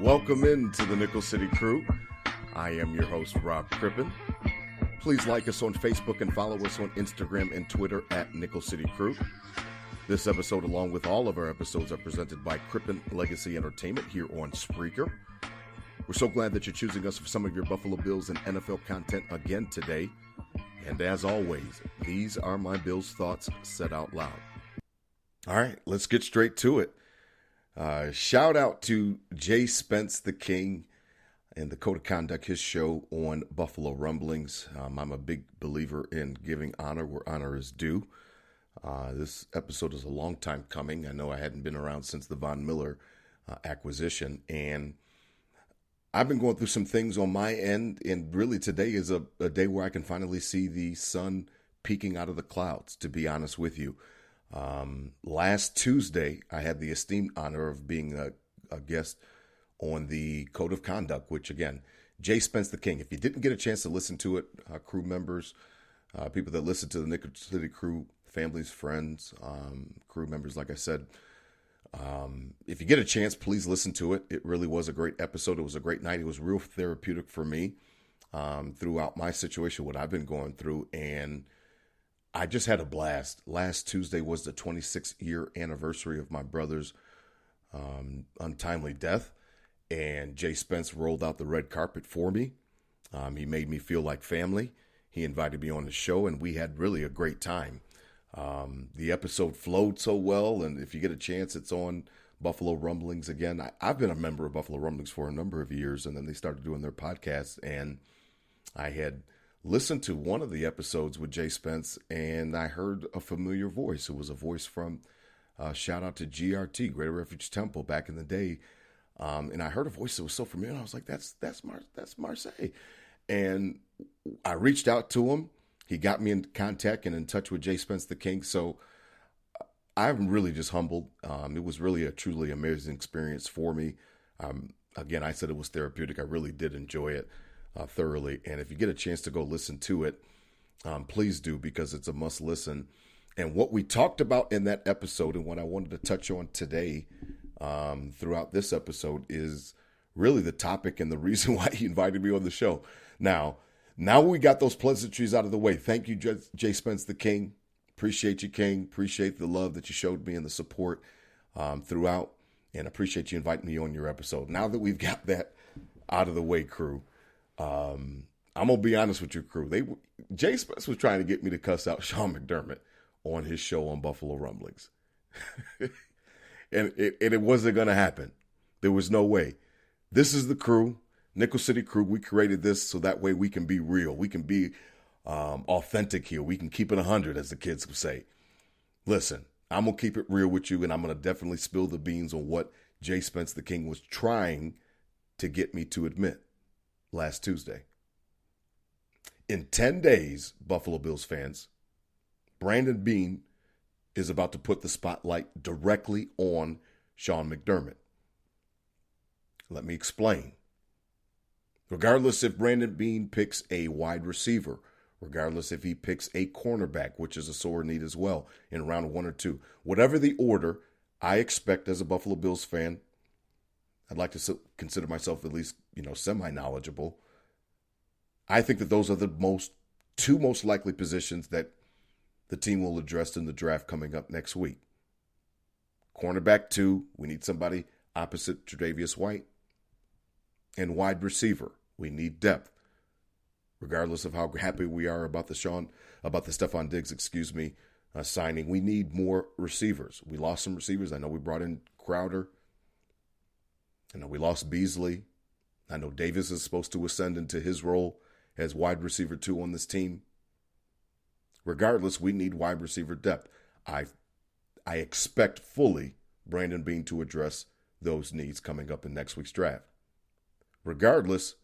Welcome into the Nickel City Crew. I am your host, Rob Crippen. Please like us on Facebook and follow us on Instagram and Twitter at Nickel City Crew. This episode, along with all of our episodes, are presented by Crippen Legacy Entertainment here on Spreaker. We're so glad that you're choosing us for some of your Buffalo Bills and NFL content again today. And as always, these are my Bills thoughts said out loud. All right, let's get straight to it. Shout out to JSpenceTheKing and the Code of Conduct, his show on Buffalo Rumblings. I'm a big believer in giving honor where honor is due. This episode is a long time coming. I know I hadn't been around since the Von Miller acquisition, and I've been going through some things on my end, and really today is a day where I can finally see the sun peeking out of the clouds, to be honest with you. Last Tuesday, I had the esteemed honor of being a guest on the Code of Conduct, which again, JSpenceTheKing. If you didn't get a chance to listen to it, crew members, people that listen to the Nickel City Crew, families, friends, crew members, like I said, if you get a chance, please listen to it. It really was a great episode. It was a great night. It was real therapeutic for me throughout my situation, what I've been going through, and I just had a blast. Last Tuesday was the 26th year anniversary of my brother's untimely death, and Jay Spence rolled out the red carpet for me. He made me feel like family. He invited me on the show, and we had really a great time. The episode flowed so well, and if you get a chance, it's on Buffalo Rumblings again. I've been a member of Buffalo Rumblings for a number of years, and then they started doing their podcast, and I had listened to one of the episodes with Jay Spence, and I heard a familiar voice. It was a voice from, shout out to GRT, Greater Refuge Temple, back in the day. And I heard a voice that was so familiar. I was like, that's Marseille. And I reached out to him. He got me in contact and in touch with JSpenceTheKing. So I'm really just humbled. It was really a truly amazing experience for me. Again, I said it was therapeutic. I really did enjoy it thoroughly. And if you get a chance to go listen to it, please do, because it's a must listen. And what we talked about in that episode and what I wanted to touch on today throughout this episode is really the topic and the reason why he invited me on the show. Now we got those pleasantries out of the way. Thank you, JSpenceTheKing. Appreciate you, King. Appreciate the love that you showed me and the support throughout, and appreciate you inviting me on your episode. Now that we've got that out of the way, crew, I'm going to be honest with you, crew. Jay Spence was trying to get me to cuss out Sean McDermott on his show on Buffalo Rumblings. and it wasn't going to happen. There was no way. This is the crew, Nickel City Crew. We created this so that way we can be real. We can be authentic here. We can keep it 100, as the kids would say. Listen, I'm going to keep it real with you, and I'm going to definitely spill the beans on what JSpenceTheKing was trying to get me to admit last Tuesday. In 10 days, Buffalo Bills fans, Brandon Beane is about to put the spotlight directly on Sean McDermott. Let me explain. Regardless if Brandon Beane picks a wide receiver, regardless if he picks a cornerback, which is a sore need as well, in round 1 or 2, whatever the order, I expect as a Buffalo Bills fan, I'd like to consider myself at least, semi-knowledgeable. I think that those are the two most likely positions that the team will address in the draft coming up next week. Cornerback 2, we need somebody opposite Tre'Davious White. And wide receiver, we need depth. Regardless of how happy we are about the Stephon Diggs, signing, we need more receivers. We lost some receivers. I know we brought in Crowder. I know we lost Beasley. I know Davis is supposed to ascend into his role as wide receiver 2 on this team. Regardless, we need wide receiver depth. I expect fully Brandon Beane to address those needs coming up in next week's draft. Regardless,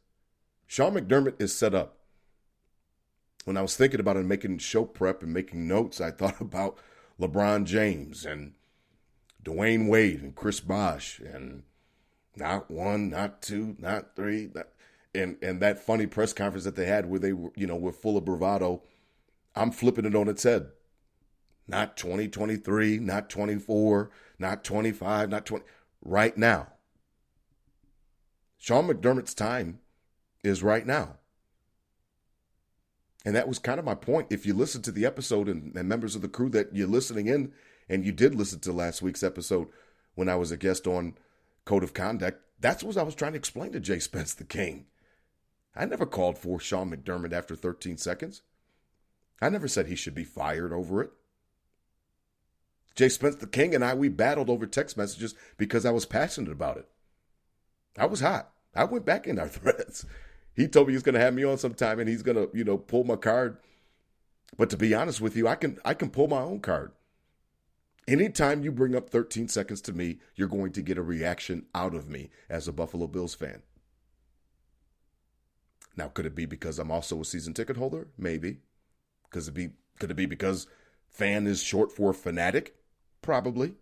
Sean McDermott is set up. When I was thinking about it and making show prep and making notes, I thought about LeBron James and Dwayne Wade and Chris Bosh and not 1, not 2, not 3, and that funny press conference that they had where they were full of bravado. I'm flipping it on its head. Not 2023, not 24, not 25, not 20. Right now. Sean McDermott's time is right now. And that was kind of my point. If you listen to the episode and members of the crew that you're listening in, and you did listen to last week's episode when I was a guest on Code of Conduct, that's what I was trying to explain to J. Spence the King. I never called for Sean McDermott after 13 seconds. I never said he should be fired over it. J. Spence the King and I, we battled over text messages because I was passionate about it. I was hot. I went back in our threads. He told me he's going to have me on sometime and he's going to, pull my card. But to be honest with you, I can pull my own card. Anytime you bring up 13 seconds to me, you're going to get a reaction out of me as a Buffalo Bills fan. Now, could it be because I'm also a season ticket holder? Maybe. Could it be because fan is short for fanatic? Probably.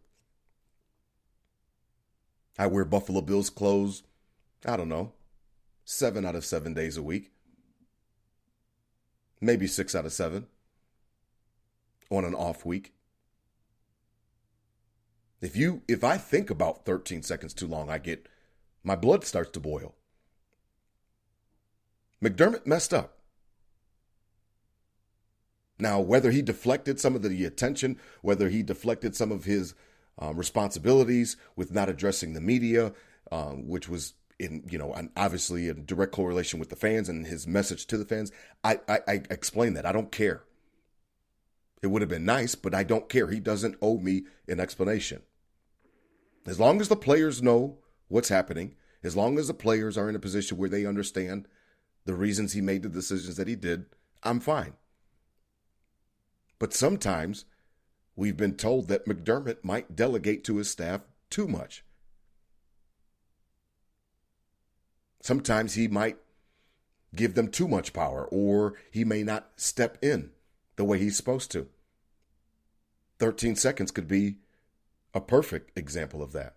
I wear Buffalo Bills clothes, I don't know, 7 out of 7 days a week. Maybe 6 out of 7 on an off week. If I think about 13 seconds too long, my blood starts to boil. McDermott messed up. Now, whether he deflected some of the attention, whether he deflected some of his responsibilities with not addressing the media, which was obviously in direct correlation with the fans and his message to the fans, I explain that. I don't care. It would have been nice, but I don't care. He doesn't owe me an explanation. As long as the players know what's happening, as long as the players are in a position where they understand the reasons he made the decisions that he did, I'm fine. But sometimes we've been told that McDermott might delegate to his staff too much. Sometimes he might give them too much power, or he may not step in the way he's supposed to. 13 seconds could be a perfect example of that.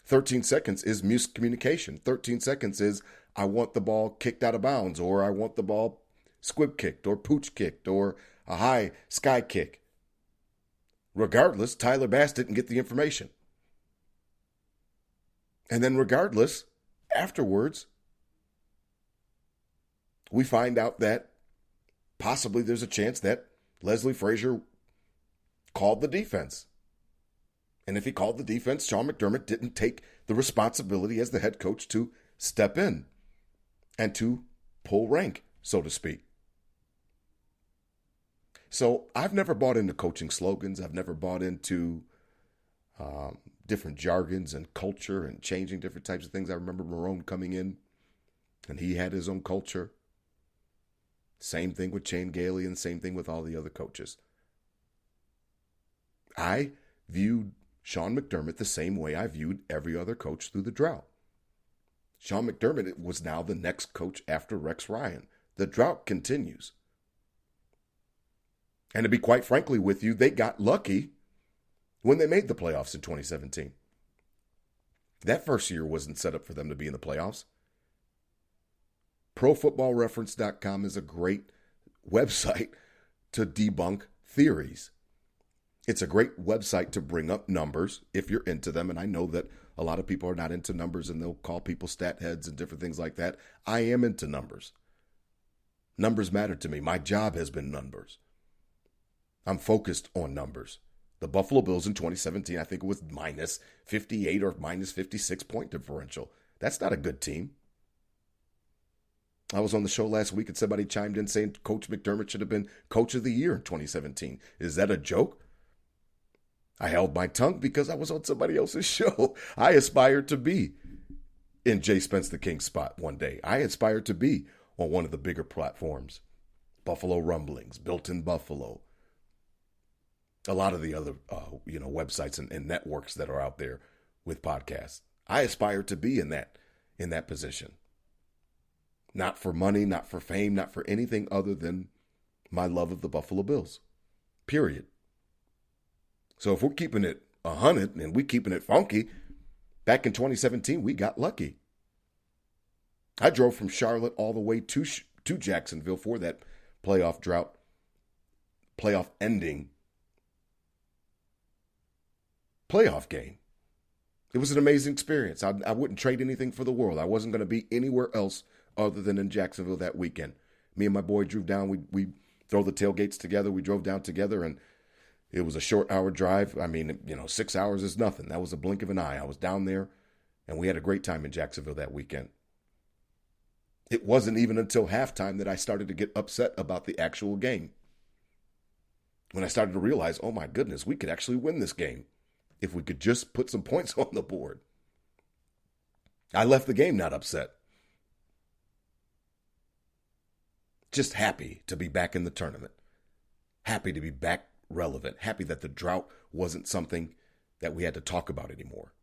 13 seconds is miscommunication. 13 seconds is I want the ball kicked out of bounds, or I want the ball squib kicked or pooch kicked or a high sky kick. Regardless, Tyler Bass didn't get the information. And then regardless, afterwards, we find out that possibly there's a chance that Leslie Frazier called the defense. And if he called the defense, Sean McDermott didn't take the responsibility as the head coach to step in and to pull rank, so to speak. So I've never bought into coaching slogans. I've never bought into different jargons and culture and changing different types of things. I remember Marone coming in, and he had his own culture. Same thing with Shane Gailey, and same thing with all the other coaches. I viewed Sean McDermott the same way I viewed every other coach through the drought. Sean McDermott was now the next coach after Rex Ryan. The drought continues. And to be quite frankly with you, they got lucky when they made the playoffs in 2017. That first year wasn't set up for them to be in the playoffs. ProFootballReference.com is a great website to debunk theories. It's a great website to bring up numbers if you're into them. And I know that a lot of people are not into numbers and they'll call people stat heads and different things like that. I am into numbers. Numbers matter to me. My job has been numbers. I'm focused on numbers. The Buffalo Bills in 2017, I think it was minus 58 or minus 56 point differential. That's not a good team. I was on the show last week and somebody chimed in saying Coach McDermott should have been Coach of the Year in 2017. Is that a joke? I held my tongue because I was on somebody else's show. I aspired to be in J. Spence the King spot one day. I aspired to be on one of the bigger platforms. Buffalo Rumblings, Built in Buffalo. A lot of the other websites and networks that are out there with podcasts. I aspired to be in that position. Not for money, not for fame, not for anything other than my love of the Buffalo Bills. Period. So if we're keeping it 100 and we're keeping it funky, back in 2017, we got lucky. I drove from Charlotte all the way to Jacksonville for that playoff drought, playoff ending, playoff game. It was an amazing experience. I wouldn't trade anything for the world. I wasn't going to be anywhere else other than in Jacksonville that weekend. Me and my boy drove down. We throw the tailgates together. We drove down together, and it was a short hour drive. I mean, 6 hours is nothing. That was a blink of an eye. I was down there, and we had a great time in Jacksonville that weekend. It wasn't even until halftime that I started to get upset about the actual game. When I started to realize, oh my goodness, we could actually win this game if we could just put some points on the board. I left the game not upset. Just happy to be back in the tournament. Happy to be back relevant. Happy that the drought wasn't something that we had to talk about anymore.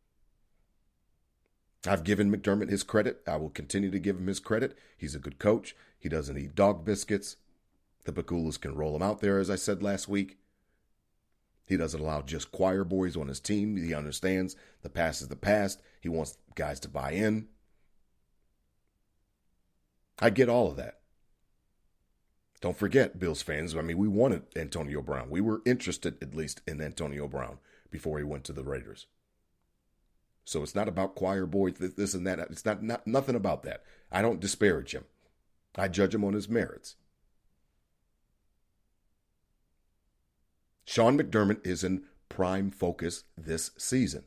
I've given McDermott his credit. I will continue to give him his credit. He's a good coach. He doesn't eat dog biscuits. The Paculas can roll him out there, as I said last week. He doesn't allow just choir boys on his team. He understands the past is the past. He wants guys to buy in. I get all of that. Don't forget, Bills fans, we wanted Antonio Brown. We were interested, at least, in Antonio Brown before he went to the Raiders. So it's not about choir boys, this and that. It's not nothing about that. I don't disparage him. I judge him on his merits. Sean McDermott is in prime focus this season.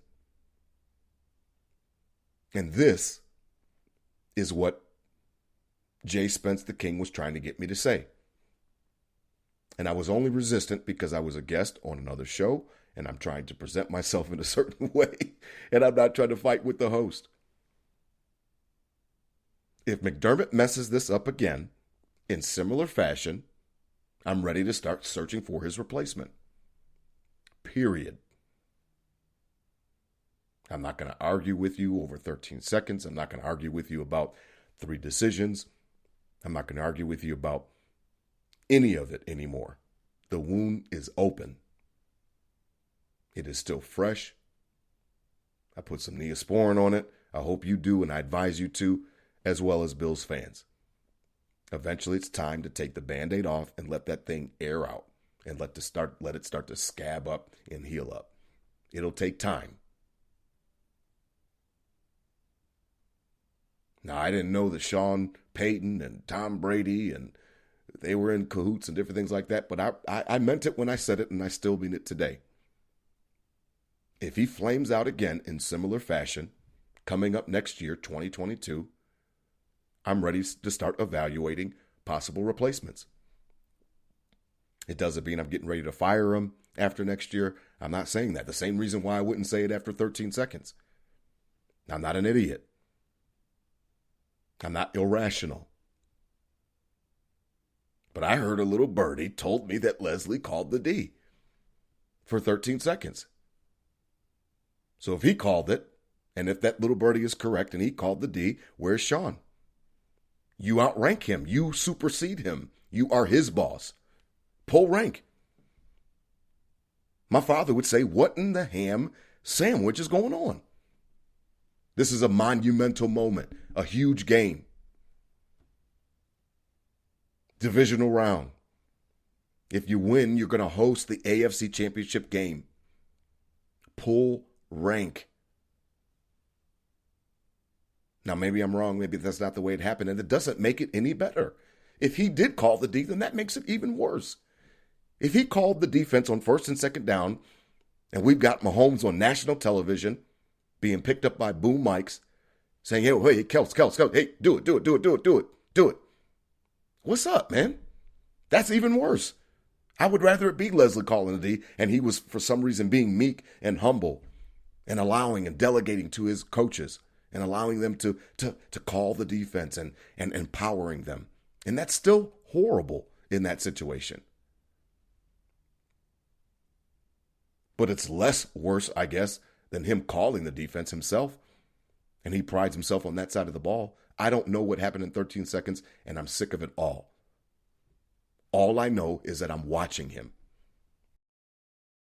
And this is what JSpenceTheKing was trying to get me to say. And I was only resistant because I was a guest on another show, and I'm trying to present myself in a certain way, and I'm not trying to fight with the host. If McDermott messes this up again in similar fashion, I'm ready to start searching for his replacement. Period. I'm not going to argue with you over 13 seconds. I'm not going to argue with you about 3 decisions. I'm not going to argue with you about any of it anymore. The wound is open. It is still fresh. I put some Neosporin on it. I hope you do, and I advise you to, as well as Bills fans. Eventually, it's time to take the Band-Aid off and let that thing air out and let it start to scab up and heal up. It'll take time. Now, I didn't know that Sean Payton and Tom Brady and they were in cahoots and different things like that, but I meant it when I said it, and I still mean it today. If he flames out again in similar fashion, coming up next year, 2022, I'm ready to start evaluating possible replacements. It doesn't mean I'm getting ready to fire him after next year. I'm not saying that. The same reason why I wouldn't say it after 13 seconds. I'm not an idiot. I'm not irrational. But I heard a little birdie told me that Leslie called the D for 13 seconds. So if he called it, and if that little birdie is correct and he called the D, where's Sean? You outrank him. You supersede him. You are his boss. Pull rank. My father would say, what in the ham sandwich is going on? This is a monumental moment, a huge game. Divisional round. If you win, you're going to host the AFC Championship game. Pull rank. Now, maybe I'm wrong. Maybe that's not the way it happened, and it doesn't make it any better. If he did call the D, then that makes it even worse. If he called the defense on 1st and 2nd down, and we've got Mahomes on national television being picked up by boom mics saying, hey, Kels, hey, do it. What's up, man? That's even worse. I would rather it be Leslie calling the D, and he was, for some reason, being meek and humble and allowing and delegating to his coaches and allowing them to call the defense and empowering them. And that's still horrible in that situation. But it's less worse, I guess, than him calling the defense himself. And he prides himself on that side of the ball. I don't know what happened in 13 seconds, and I'm sick of it all. All I know is that I'm watching him.